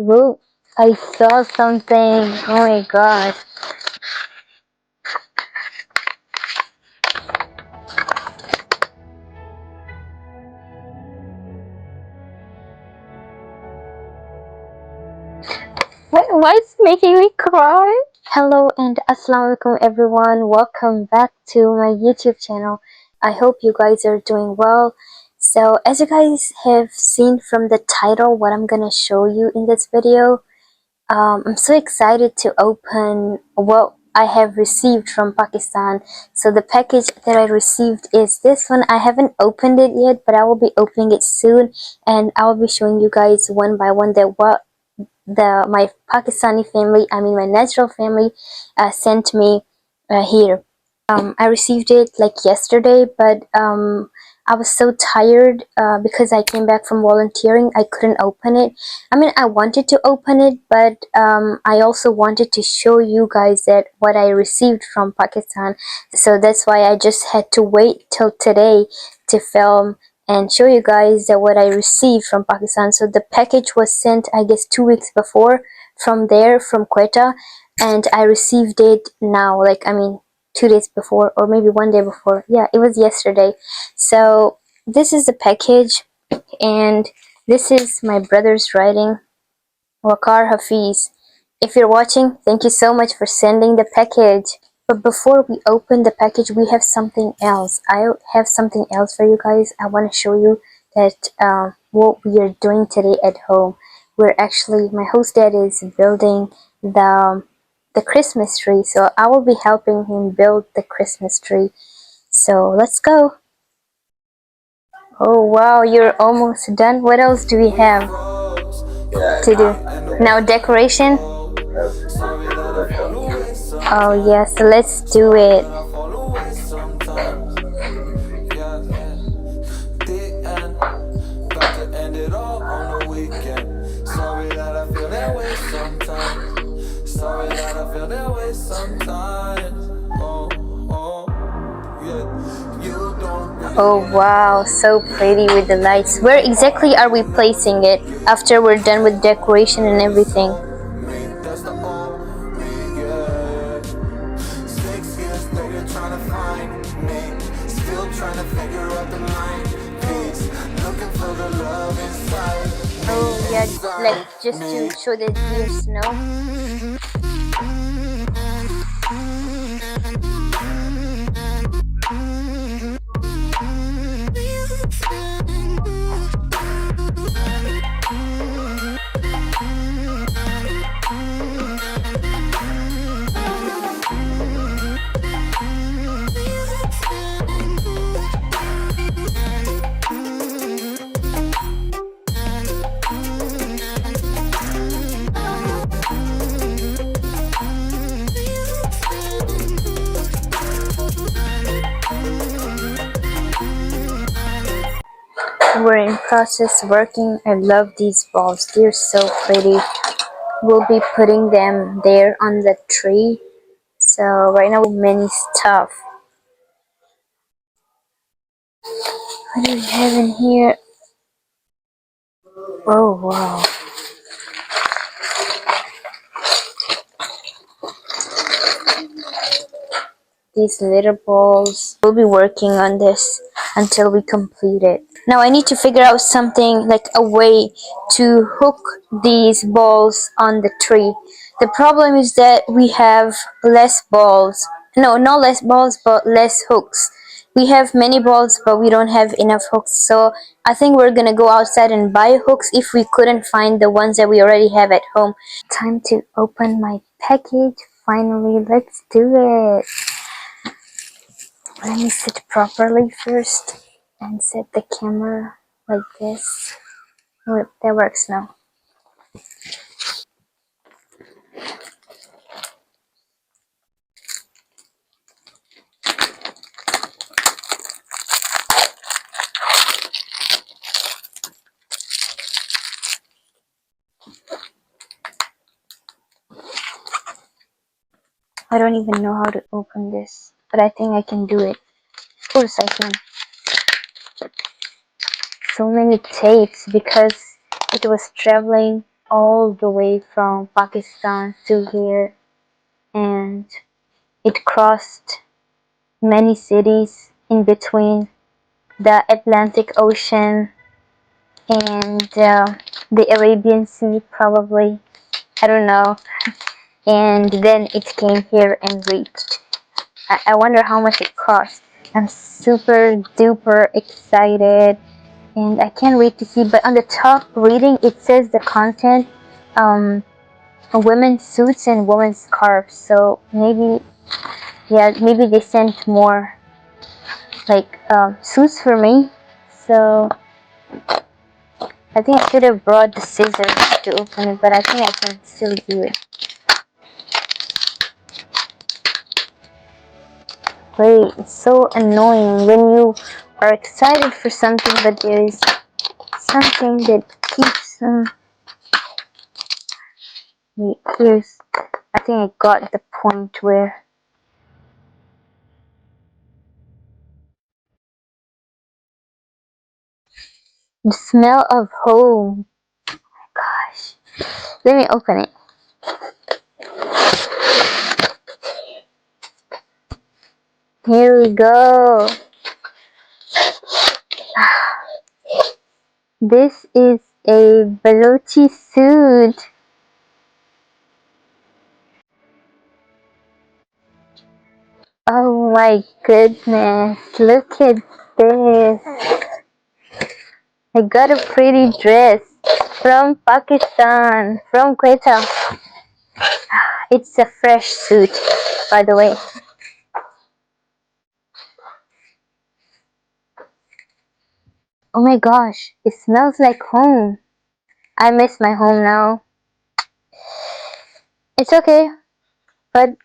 Whoa, I saw something. Oh my gosh. What's making me cry? Hello and assalamu alaikum everyone. Welcome back to my YouTube channel. I hope you guys are doing well. So as you guys have seen from the title what I'm gonna show you in this video, I'm so excited to open what I have received from Pakistan. So the package that I received is this one. I haven't opened it yet, but I will be opening it soon, and I will be showing you guys one by one that what my Pakistani family, I mean my natural family, sent me here. I received it like yesterday, but I was so tired because I came back from volunteering. I couldn't open it. I mean, I wanted to open it, but I also wanted to show you guys that what I received from Pakistan. So that's why I just had to wait till today to film and show you guys that what I received from Pakistan. So the package was sent, I guess, 2 weeks before from there, from Quetta, and I received it now. Like, I mean, 2 days before, or maybe one day before. Yeah, it was yesterday. So this is the package, and this is my brother's writing, Durjan Hafeez. If you're watching, thank you so much for sending the package. But before we open the package, we have something else. I have something else for you guys. I want to show you that what we are doing today at home. We're actually, my host dad is building the Christmas tree, so I will be helping him build the Christmas tree. So let's go. Oh wow, you're almost done. What else do we have to do? Now decoration? Oh yes, let's do it. Oh wow, so pretty with the lights. Where exactly are we placing it after we're done with decoration and everything? Oh yeah, like just to show that there's snow. We're in process working. I love these balls. They're so pretty. We'll be putting them there on the tree. So right now many stuff. What do we have in here? Oh wow. These little balls. We'll be working on this until we complete it. Now I need to figure out something like a way to hook these balls on the tree. The problem is that we have less balls. No, not less balls, but less hooks. We have many balls, but we don't have enough hooks. So I think we're gonna go outside and buy hooks if we couldn't find the ones that we already have at home. Time to open my package. Finally, let's do it. Let me sit properly first and set the camera like this. Oh, that works now. I don't even know how to open this, but I think I can do it. Of course I can. So many tapes because it was traveling all the way from Pakistan to here, and it crossed many cities in between the Atlantic Ocean and the Arabian Sea, probably. I don't know. And then it came here and reached. I wonder how much it cost. I'm super duper excited and I can't wait to see. But on the top reading, it says the content, women's suits and women's scarves. So maybe, yeah, maybe they sent more like suits for me. So I think I should have brought the scissors to open it, but I think I can still do it. Wait, it's so annoying when you are excited for something, but there is something that keeps. Wait, here's. I think I got the point where. The smell of home. Gosh. Let me open it. Here we go. This is a Balochi suit. Oh my goodness. Look at this. I got a pretty dress from Pakistan, from Quetta. It's a fresh suit, by the way. Oh my gosh, it smells like home. I miss my home now. It's okay, but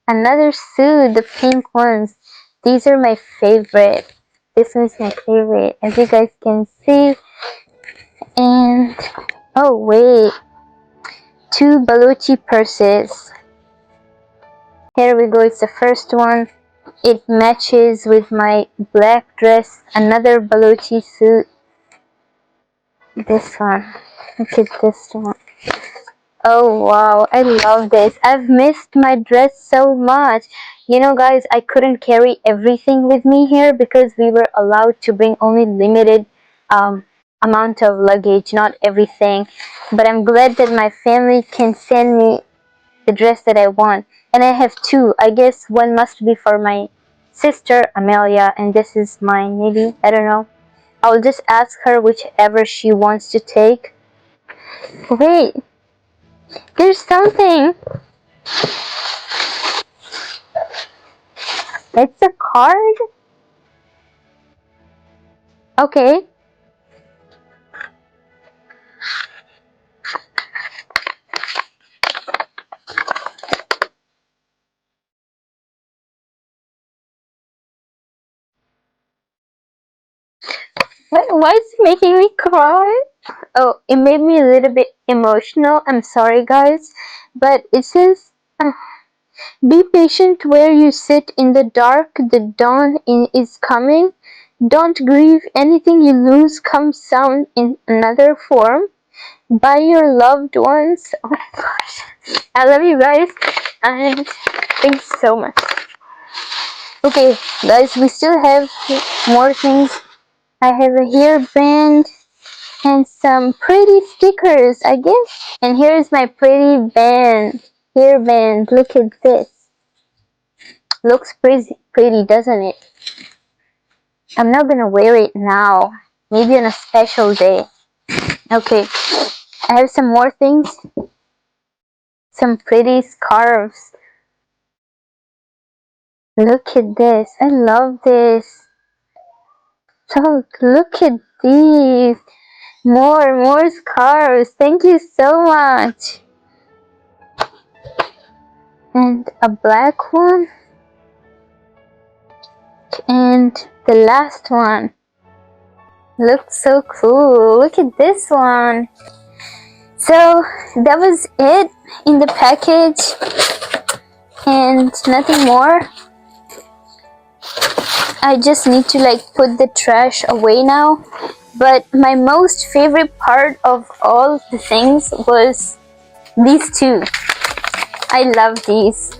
another suit, the pink ones. These are my favorite. This one's my favorite, as you guys can see. And oh wait, two Balochi purses. Here we go, it's the first one. It matches with my black dress, another Balochi suit. This one. Look at this one. Oh wow, I love this. I've missed my dress so much. You know guys, I couldn't carry everything with me here because we were allowed to bring only limited amount of luggage, not everything. But I'm glad that my family can send me the dress that I want. And I have two. I guess one must be for my sister, Amelia, and this is mine, maybe. I don't know. I'll just ask her whichever she wants to take. Wait, there's something. It's a card? Okay. Why is it making me cry? Oh, it made me a little bit emotional. I'm sorry, guys. But it says, be patient where you sit in the dark. The dawn is coming. Don't grieve. Anything you lose comes sound in another form. By your loved ones. Oh my gosh. I love you guys. And thanks so much. Okay, guys, we still have more things. I have a hairband and some pretty stickers, I guess. And here's my pretty hairband. Look at this. Looks pretty, doesn't it? I'm not gonna wear it now. Maybe on a special day. Okay, I have some more things. Some pretty scarves. Look at this. I love this. Look at these. More scarves. Thank you so much. And a black one. And the last one. Looks so cool. Look at this one. So that was it in the package. And nothing more. I just need to like put the trash away now. But my most favorite part of all the things was these two. I love these.